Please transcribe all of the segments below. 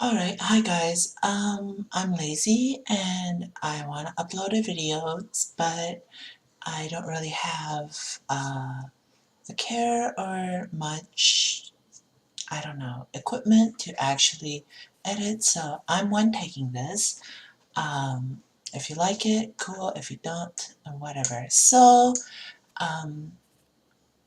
Alright, hi guys. I'm lazy and I want to upload a video, but I don't really have the care or much, I don't know, equipment to actually edit, so I'm one taking this. If you like it, cool. If you don't, whatever. So, um,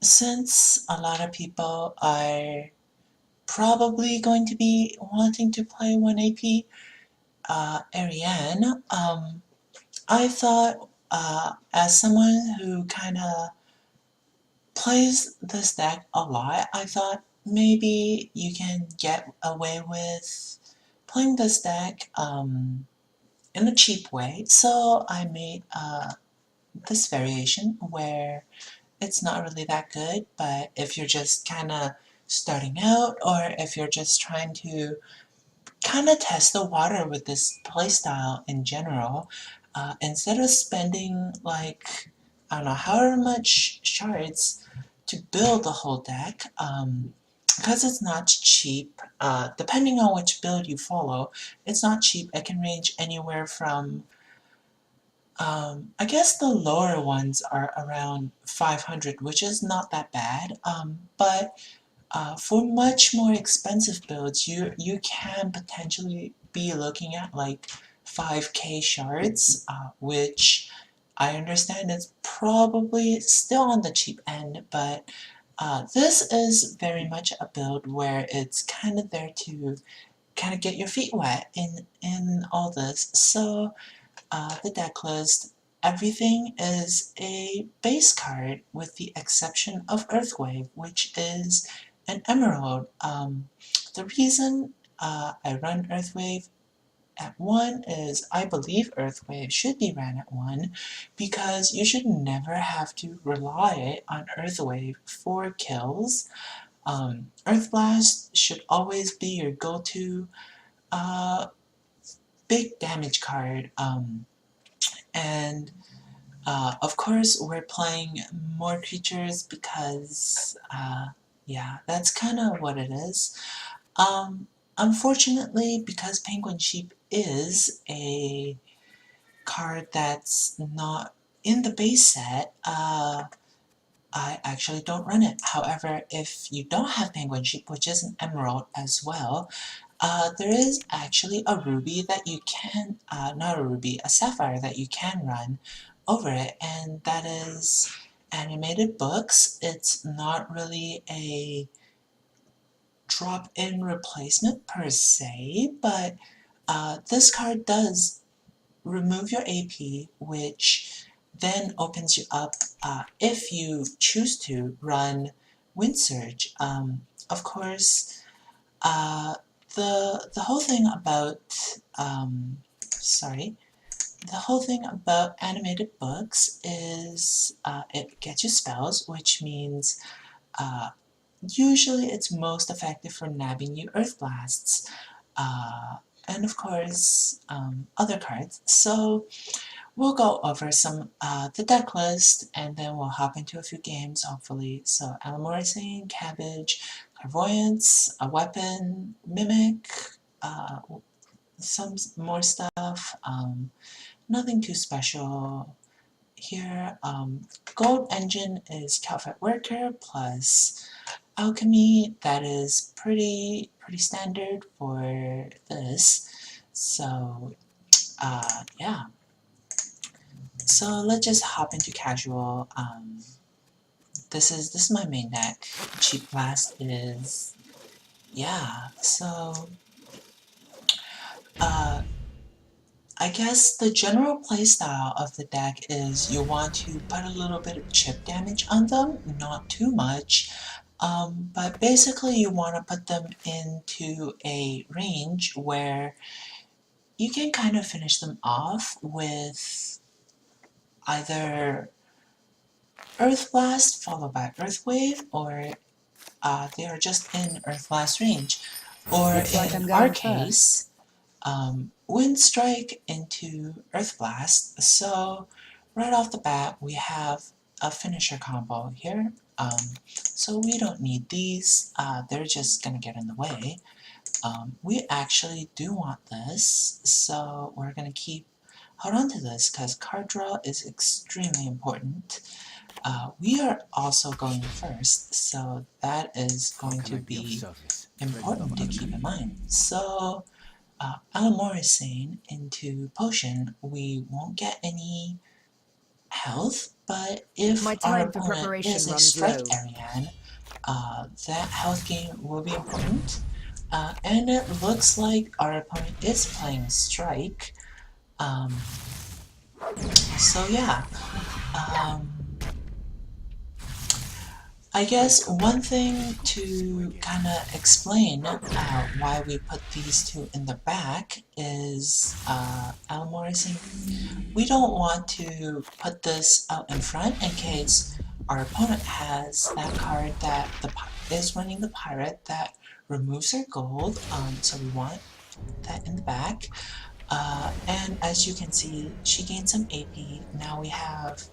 since a lot of people are probably going to be wanting to play 1AP, Ariane, I thought, as someone who kind of plays this deck a lot, I thought maybe you can get away with playing this deck in a cheap way. So I made this variation where it's not really that good, but if you're just kind of starting out, or if you're just trying to kind of test the water with this playstyle in general, instead of spending like, I don't know, however much shards to build the whole deck, because it's not cheap, depending on which build you follow, it's not cheap. It can range anywhere from, I guess the lower ones are around 500, which is not that bad, but for much more expensive builds, you can potentially be looking at like 5k shards, which I understand is probably still on the cheap end, but this is very much a build where it's kind of there to kind of get your feet wet in all this. So the deck list, everything is a base card with the exception of Earthwave, which is an emerald. The reason I run Earthwave at 1 is I believe Earthwave should be ran at 1 because you should never have to rely on Earthwave for kills. Earth Blast should always be your go-to uh, big damage card. And of course, we're playing more creatures because, yeah, that's kind of what it is. Unfortunately, because Penguin Sheep is a card that's not in the base set, I actually don't run it. However, if you don't have Penguin Sheep, which is an emerald as well, there is actually a ruby that you can, not a ruby, a sapphire that you can run over it, and that is animated books. It's not really a drop-in replacement per se, but this card does remove your AP, which then opens you up, if you choose to run Wind Surge. Of course, uh, the whole thing about sorry, the whole thing about animated books is it gets you spells, which means uh, usually it's most effective for nabbing you Earth Blasts, uh, and of course other cards. So we'll go over some the deck list, and then we'll hop into a few games, hopefully. So Alamorisane, Cabbage, Clairvoyance, a Weapon, Mimic, some more stuff. Nothing too special here. Gold Engine is Calfet Worker plus Alchemy. That is pretty standard for this. So yeah. So let's just hop into casual. This is my main deck. Cheap Blast is, yeah. So I guess the general playstyle of the deck is you want to put a little bit of chip damage on them, not too much, but basically you want to put them into a range where you can kind of finish them off with either Earth Blast followed by Earth Wave, or they are just in Earth Blast range. Or Looks like in I'm our going first. case, Wind Strike into Earth Blast. So right off the bat, we have a finisher combo here. So we don't need these. They're just gonna get in the way. We actually do want this, so we're gonna hold on to this because card draw is extremely important. We are also going first, so that is going to be important to keep in mind. So, Alamore is saying into potion, we won't get any health, but if My our time for opponent preparation is a runs strike low. Ariane, that health gain will be important. And it looks like our opponent is playing strike. So yeah, um, I guess one thing to kind of explain why we put these two in the back is Alamore is saying we don't want to put this out in front in case our opponent has that card that is running the pirate that removes their gold. So we want that in the back. And as you can see, she gained some AP. Now we have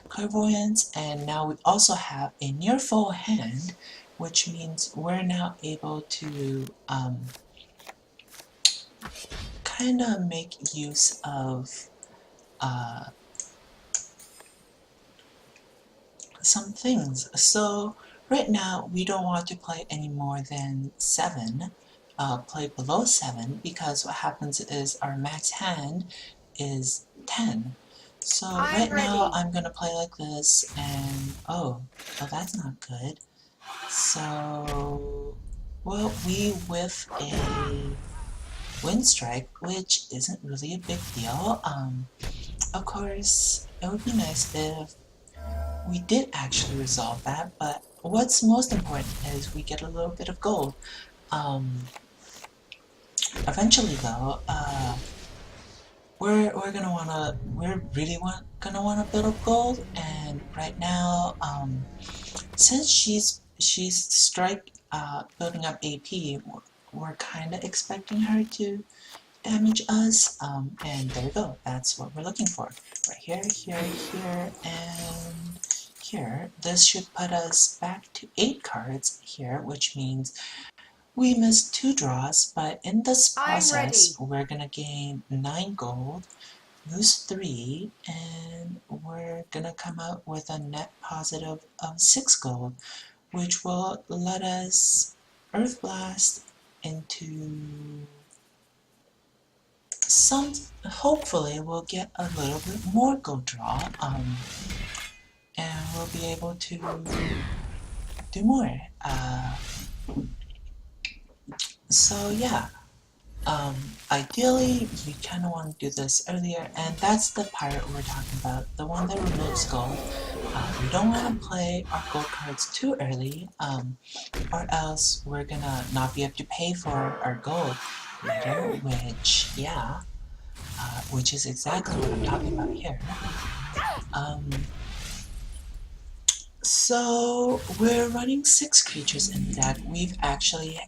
Clairvoyance, and now we also have a near full hand, which means we're now able to kind of make use of uh, some things. So right now we don't want to play any more than 7, play below 7, because what happens is our max hand is 10. So I'm right now ready. I'm gonna play like this, and oh, that's not good. So, well, we whiff a wind strike, which isn't really a big deal. Of course, it would be nice if we did actually resolve that, but what's most important is we get a little bit of gold. Um, Eventually though, we're really gonna wanna build up gold, and right now, since she's strike building up AP, we're kind of expecting her to damage us, and there we go. That's what we're looking for. Right here, here, here, and here. This should put us back to 8 cards here, which means we missed 2 draws, but in this I'm process, ready. we're gonna gain 9 gold, lose 3, and we're gonna come out with a net positive of 6 gold, which will let us Earth Blast into some, hopefully we'll get a little bit more gold draw, and we'll be able to do more. So yeah, ideally we kind of want to do this earlier, and that's the pirate we're talking about, the one that removes gold. We don't want to play our gold cards too early, or else we're gonna not be able to pay for our gold later, which, yeah, which is exactly what I'm talking about here. Um, So we're running 6 creatures in the deck. We've actually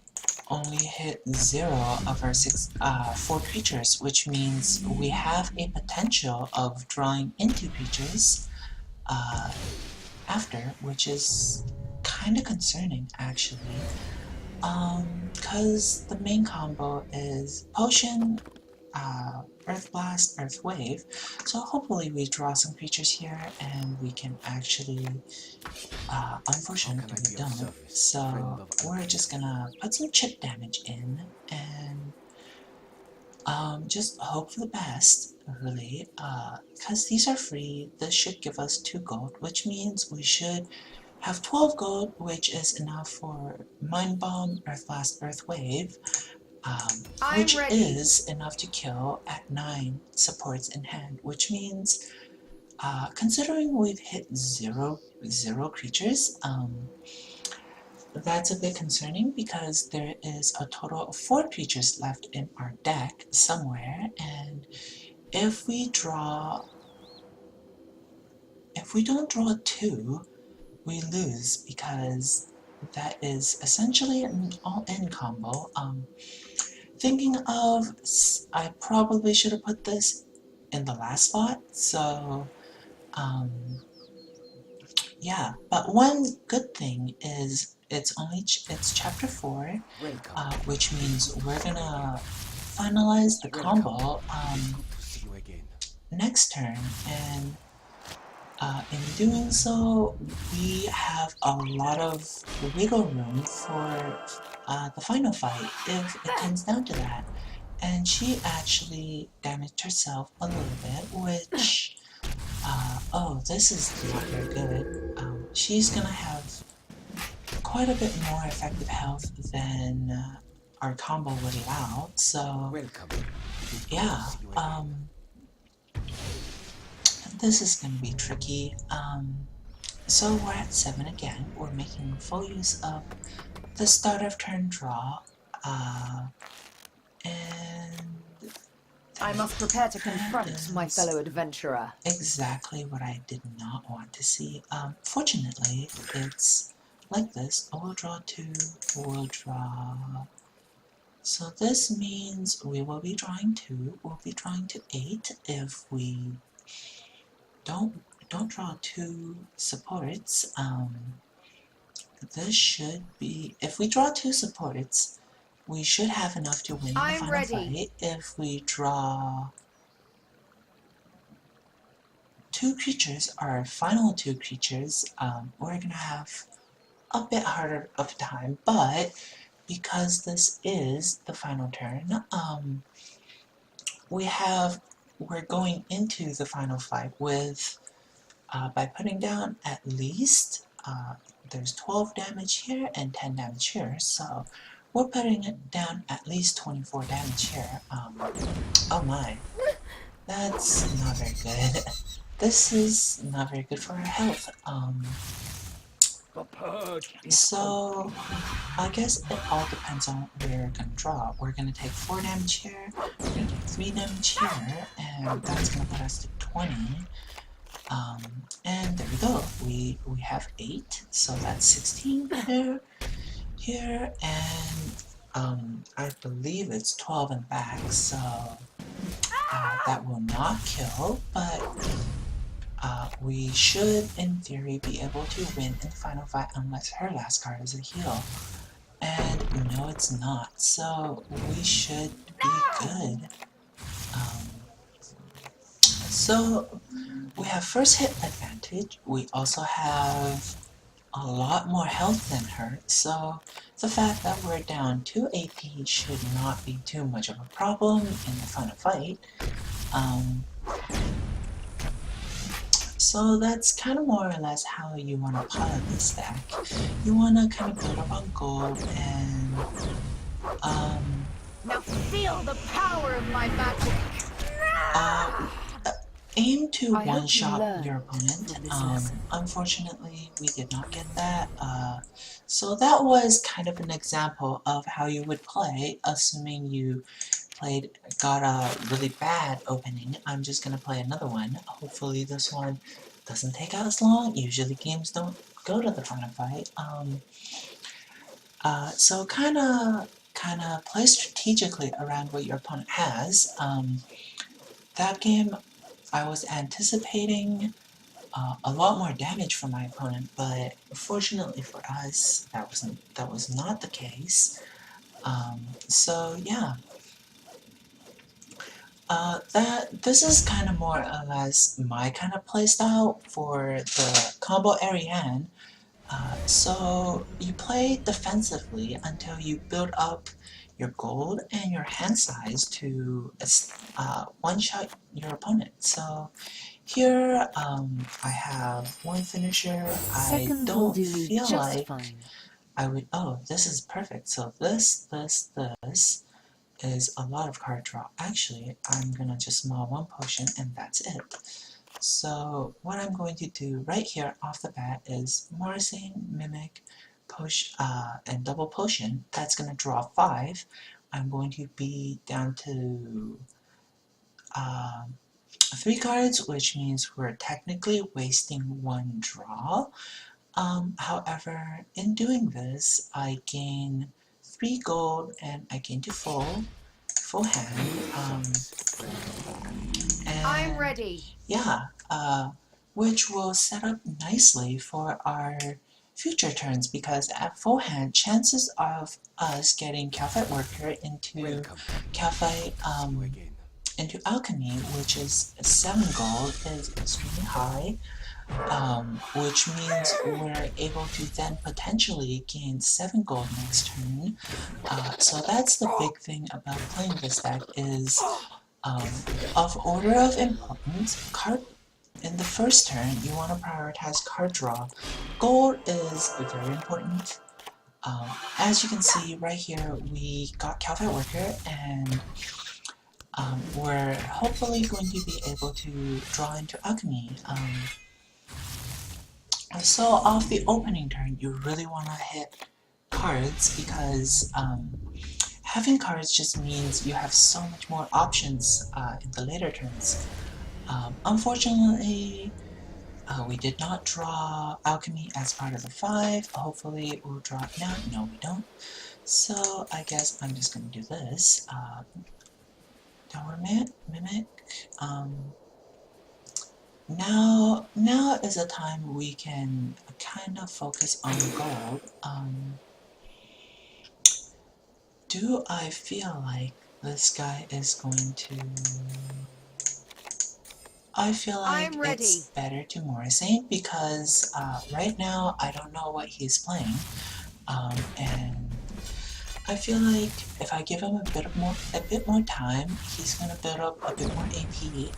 only hit 0 of our 4 creatures, which means we have a potential of drawing into creatures uh, after, which is kind of concerning actually. Because the main combo is Potion, Earth Blast, Earth Wave. So hopefully we draw some creatures here and we can actually unfortunately we don't, so we're just gonna put some chip damage in and just hope for the best, really, because these are free. This should give us 2 gold, which means we should have 12 gold, which is enough for Mind Bomb, Earth Blast, Earth Wave, I'm which ready. is enough to kill at 9 supports in hand, which means considering we've hit zero creatures, that's a bit concerning because there is a total of 4 creatures left in our deck somewhere, and if we don't draw 2, we lose because that is essentially an all-in combo. Thinking of, I probably should have put this in the last spot, so um, yeah, but one good thing is it's chapter 4, which means we're gonna finalize the combo next turn, and in doing so, we have a lot of wiggle room for the final fight if it comes down to that. And she actually damaged herself a little bit, which, oh, this is not very good. She's gonna have quite a bit more effective health than our combo would allow, so yeah, this is gonna be tricky. So we're at 7 again. We're making full use of the start of turn draw, and I must prepare to confront my fellow adventurer. Exactly what I did not want to see. Fortunately, it's like this. I will draw 2, we'll draw... So this means we will be drawing 2, we'll be drawing to 8 if we don't draw 2 supports. This should be, if we draw 2 supports, we should have enough to win the final fight. If we draw 2 creatures, our final 2 creatures, we're gonna have a bit harder of a time, but because this is the final turn, we're going into the final fight with, by putting down at least, there's 12 damage here and 10 damage here, so we're putting it down at least 24 damage here. Oh my, that's not very good. This is not very good for our health. So I guess it all depends on where we're gonna draw. We're gonna take 4 damage here, we're gonna take 3 damage here, and that's gonna put us to 20. And there we go. We have 8, so that's 16 here, and I believe it's 12 in the back, so that will not kill, but we should, in theory, be able to win in the final fight unless her last card is a heal. And no, it's not, so we should be good. So we have first hit advantage. We also have a lot more health than her, so the fact that we're down 2 AP should not be too much of a problem in the final fight. So that's kind of more or less how you want to pilot this deck. You want to kind of build up on gold and now feel the power of my magic. Aim to one-shot your opponent. Unfortunately, we did not get that. So that was kind of an example of how you would play, assuming you got a really bad opening. I'm just gonna play another one. Hopefully this one doesn't take as long. Usually games don't go to the final fight. So kinda play strategically around what your opponent has. That game, I was anticipating a lot more damage from my opponent, but fortunately for us, that was not the case. So yeah, this is kind of more or less my kind of playstyle for the combo Ariane. So you play defensively until you build up your gold and your hand size to one-shot your opponent. So here I have one finisher. I don't feel like I would... Oh, this is perfect. So this is a lot of card draw. Actually, I'm gonna just maul one potion and that's it. So what I'm going to do right here off the bat is Morrising, Mimic, Push, and Double Potion. That's gonna draw 5. I'm going to be down to 3 cards, which means we're technically wasting 1 draw. However, in doing this, I gain 3 gold and I gain to full hand. And I'm ready. yeah, which will set up nicely for our future turns, because at full hand, chances of us getting Calphite Worker into Calphite, into Alchemy, which is 7 gold, is extremely high, which means we're able to then potentially gain 7 gold next turn. So that's the big thing about playing this deck is, of order of importance, card in the first turn, you want to prioritize card draw. Gold is very important. As you can see right here, we got Calvert Worker, and we're hopefully going to be able to draw into Alchemy. So off the opening turn, you really want to hit cards, because having cards just means you have so much more options in the later turns. Unfortunately, we did not draw Alchemy as part of the 5. Hopefully we'll draw it now. No, we don't. So I guess I'm just going to do this. Dormant, Mimic. Now is a time we can kind of focus on gold. Do I feel like this guy is going to... I feel like it's better to Morrissey, because right now I don't know what he's playing, and I feel like if I give him a bit more time, he's gonna build up a bit more AP,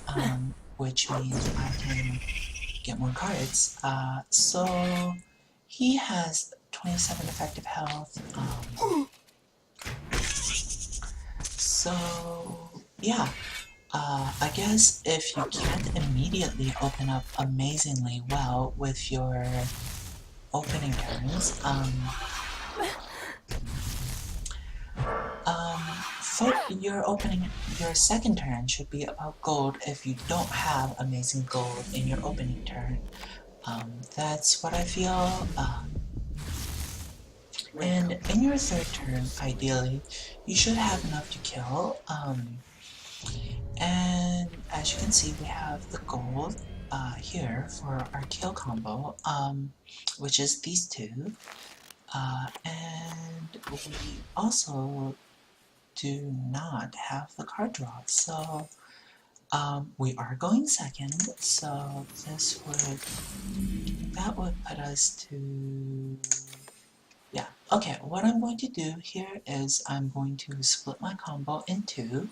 which means I can get more cards. So he has 27 effective health. So yeah. I guess if you can't immediately open up amazingly well with your opening turns, your second turn should be about gold if you don't have amazing gold in your opening turn. That's what I feel. And in your third turn, ideally, you should have enough to kill. And as you can see, we have the gold here for our kill combo, which is these two. And we also do not have the card draw, so we are going second. So that would put us to, yeah. Okay, what I'm going to do here is I'm going to split my combo in two.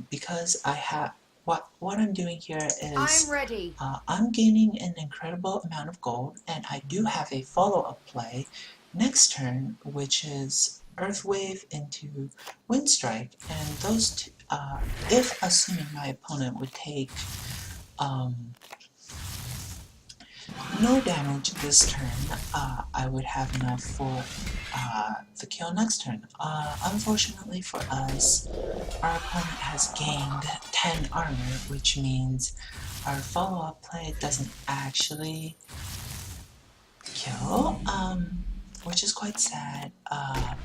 Because I have what I'm doing here is I'm ready. I'm gaining an incredible amount of gold, and I do have a follow-up play next turn, which is Earthwave into Windstrike, and those two, if assuming my opponent would take no damage this turn, I would have enough for the kill next turn. Unfortunately for us, our opponent has gained 10 armor, which means our follow-up play doesn't actually kill, which is quite sad,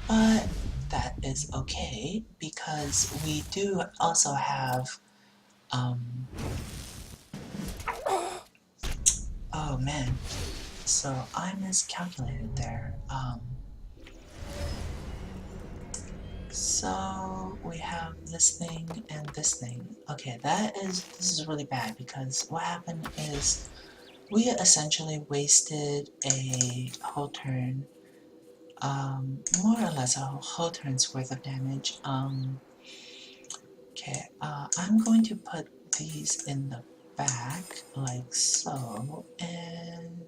but that is okay, because we do also have, oh man, so I miscalculated there. So we have this thing and this thing. Okay, this is really bad, because what happened is we essentially wasted a whole turn, more or less a whole turn's worth of damage. Okay, I'm going to put these in the back like so, and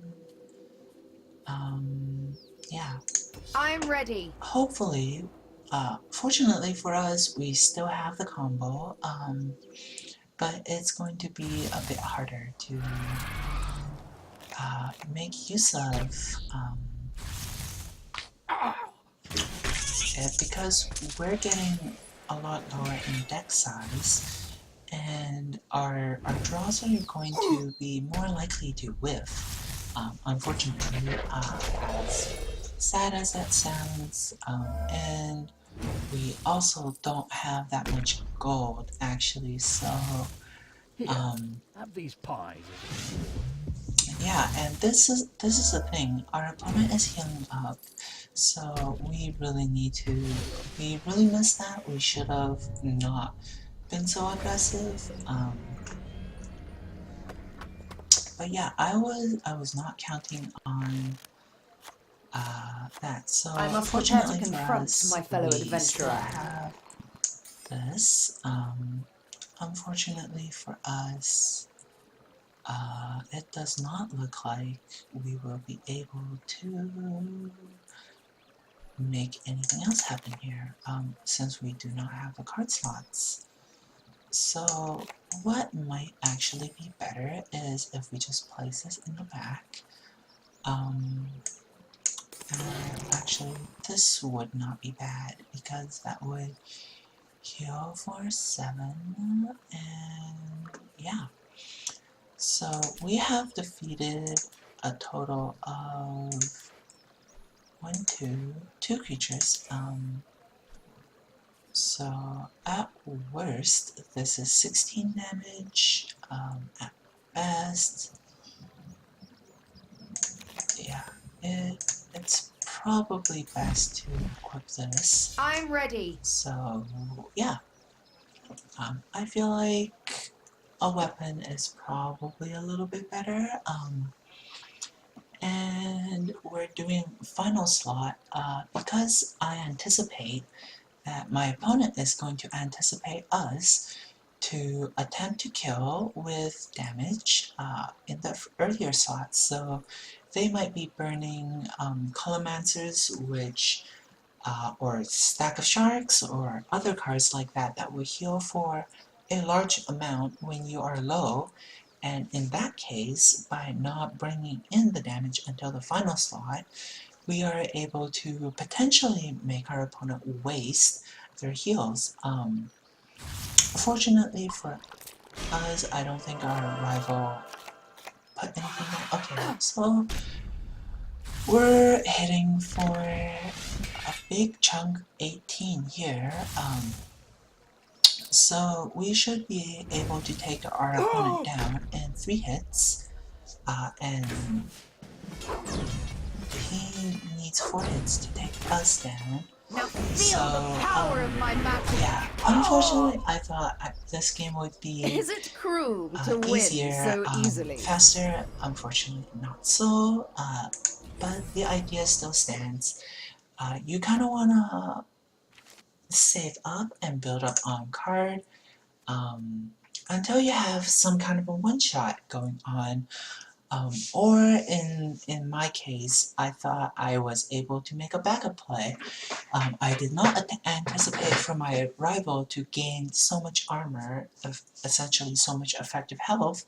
yeah. I'm ready. Hopefully, fortunately for us, we still have the combo, but it's going to be a bit harder to make use of, because we're getting a lot lower in deck size, and our draws are going to be more likely to whiff, unfortunately, as sad as that sounds, and we also don't have that much gold, actually, so Here, have these pies. yeah, and this is the thing. Our opponent is healing up, so we really missed that. We should have not been so aggressive. But yeah, I was not counting on that. I So must prepare to fortunately for confront us, my fellow we still adventurer. have this. Unfortunately for us, it does not look like we will be able to make anything else happen here, since we do not have the card slots. So what might actually be better is if we just place this in the back. Um, Actually, this would not be bad because that would heal for 7, and yeah. So we have defeated a total of two creatures. So at worst, this is 16 damage. At best, yeah, it's probably best to equip this. I'm ready. So yeah, I feel like a weapon is probably a little bit better. And we're doing final slot because I anticipate that my opponent is going to anticipate us to attempt to kill with damage in the earlier slots. So they might be burning Colomancers, which or Stack of Sharks, or other cards like that that will heal for a large amount when you are low. And in that case, by not bringing in the damage until the final slot, we are able to potentially make our opponent waste their heals. Fortunately for us, I don't think our rival put anything in. Okay, so we're hitting for a big chunk 18 here. So we should be able to take our opponent down in 3 hits, and he needs 4 hits to take us down. Now So, feel the power of my magic. yeah, unfortunately I thought this game would be Is it cruel to win easier, so easily? faster. Unfortunately not so, but the idea still stands. You kind of want to save up and build up on card until you have some kind of a one-shot going on. Or in my case, I thought I was able to make a backup play. I did not anticipate for my rival to gain so much armor, essentially so much effective health,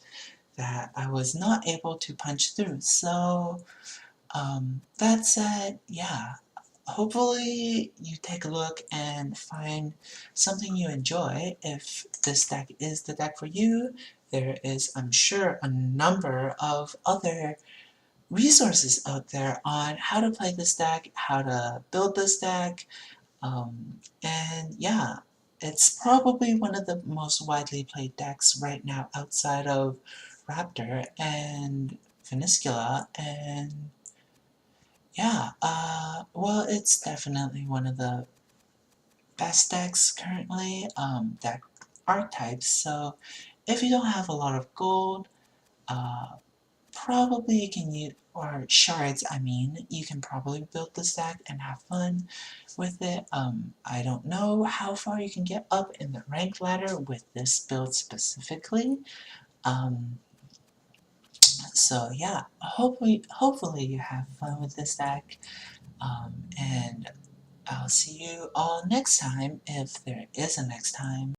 that I was not able to punch through. So, that said, yeah, hopefully you take a look and find something you enjoy. If this deck is the deck for you, there is, I'm sure, a number of other resources out there on how to play this deck, how to build this deck, and yeah, it's probably one of the most widely played decks right now outside of Raptor and Veniscula, and yeah, well, it's definitely one of the best decks currently, deck archetypes, so if you don't have a lot of gold, uh, probably you can use, or shards, I mean, you can probably build this deck and have fun with it. I don't know how far you can get up in the rank ladder with this build specifically. Um, so yeah, hopefully you have fun with this deck, and I'll see you all next time, if there is a next time.